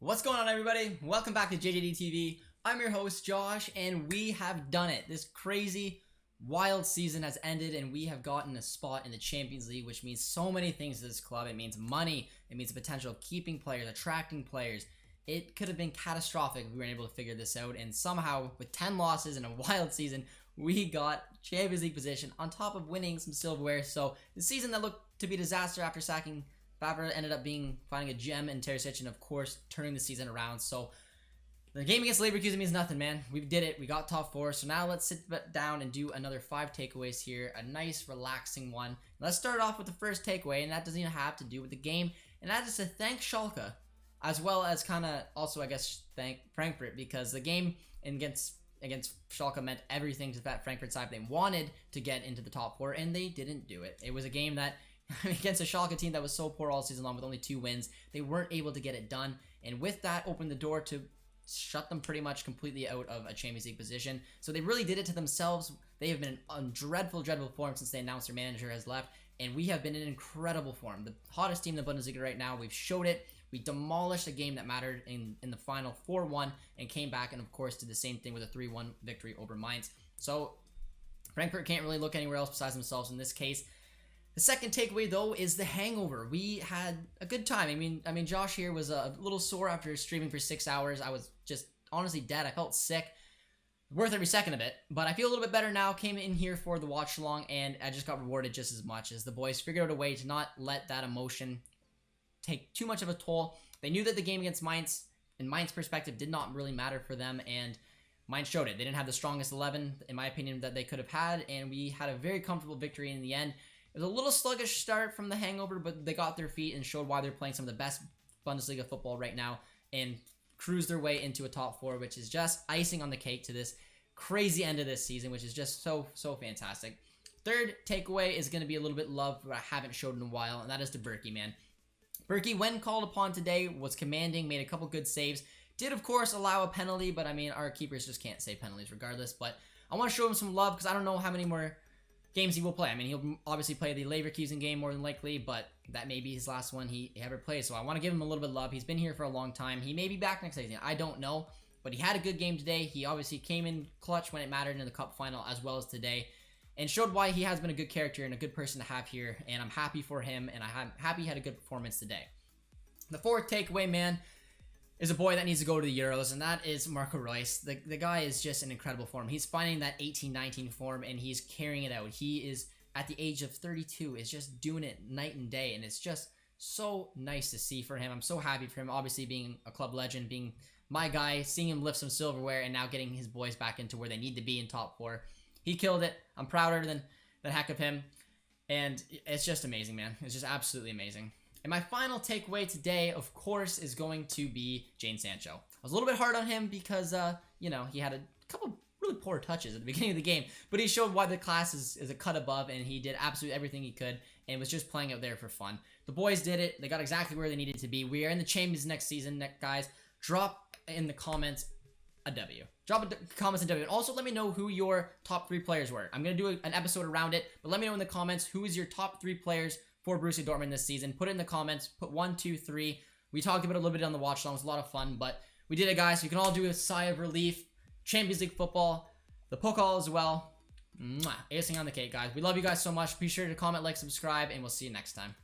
What's going on, everybody? Welcome back to JJD TV. I'm your host, Josh, and we have done it. This crazy, wild season has ended, and we have gotten a spot in the Champions League, which means so many things to this club. It means money. It means the potential of keeping players, attracting players. It could have been catastrophic if we weren't able to figure this out, and somehow, with 10 losses in a wild season, we got Champions League position on top of winning some silverware. So the season that looked to be a disaster after sacking Favre ended up finding a gem in Terzic and, of course, turning the season around. So the game against Leverkusen means nothing, man. We did it. We got top four. So now let's sit down and do another 5 takeaways here. A nice, relaxing one. Let's start off with the first takeaway, and that doesn't even have to do with the game. And that is to thank Schalke, as well as kind of also, I guess, thank Frankfurt, because the game against Schalke meant everything to that Frankfurt side. They wanted to get into the top 4, and they didn't do it. It was a game that against a Schalke team that was so poor all season long with only 2 wins, they weren't able to get it done, and with that opened the door to shut them pretty much completely out of a Champions League position. So they really did it to themselves. They have been in dreadful form since they announced their manager has left, and we have been in incredible form. The hottest team in the Bundesliga right now. We've showed it. We demolished a game that mattered in the final 4-1 and came back and, of course, did the same thing with a 3-1 victory over Mainz. So Frankfurt can't really look anywhere else besides themselves in this case. The second takeaway, though, is the hangover. We had a good time. I mean, Josh here was a little sore after streaming for 6 hours. I was just honestly dead. I felt sick. Worth every second of it. But I feel a little bit better now. Came in here for the watch along, and I just got rewarded just as much as the boys figured out a way to not let that emotion take too much of a toll. They knew that the game against Mainz, in Mainz's perspective, did not really matter for them, and Mainz showed it. They didn't have the strongest 11, in my opinion, that they could have had, and we had a very comfortable victory in the end. It was a little sluggish start from the hangover, but they got their feet and showed why they're playing some of the best Bundesliga football right now and cruised their way into a top 4, which is just icing on the cake to this crazy end of this season, which is just so fantastic. Third takeaway is going to be a little bit love that I haven't showed in a while, and that is to Berkey, man. Berkey, when called upon today, was commanding, made a couple good saves. Did, of course, allow a penalty, but, I mean, our keepers just can't save penalties regardless. But I want to show him some love because I don't know how many more games he will play. I mean, he'll obviously play the Leverkusen game more than likely, but that may be his last one he ever plays. So I want to give him a little bit of love. He's been here for a long time. He may be back next season. I don't know, but he had a good game today. He obviously came in clutch when it mattered in the cup final as well as today, and showed why he has been a good character and a good person to have here, and I'm happy for him, and I'm happy he had a good performance today. The fourth takeaway, man, is a boy that needs to go to the Euros, and that is Marco Reus. The guy is just in incredible form. He's finding that 18-19 form, and he's carrying it out. He is, at the age of 32, is just doing it night and day, and it's just so nice to see for him. I'm so happy for him, obviously being a club legend, being my guy, seeing him lift some silverware, and now getting his boys back into where they need to be in top 4. He killed it. I'm prouder than heck of him, and it's just amazing, man. It's just absolutely amazing. And my final takeaway today, of course, is going to be Jadon Sancho. I was a little bit hard on him because, you know, he had a couple really poor touches at the beginning of the game, but he showed why the class is a cut above, and he did absolutely everything he could and was just playing out there for fun. The boys did it. They got exactly where they needed to be. We are in the Champions next season, guys. Drop in the comments a W. Drop a comments a W. And also let me know who your top 3 players were. I'm going to do an episode around it, but let me know in the comments who is your top 3 players for Borussia Dortmund this season. Put it in the comments. Put 1, 2, 3. We talked about it a little bit on the watch along. It was a lot of fun, but we did it, guys. So you can all do a sigh of relief. Champions League football, the pokal as well. Icing on the cake, guys. We love you guys so much. Be sure to comment, like, subscribe, and we'll see you next time.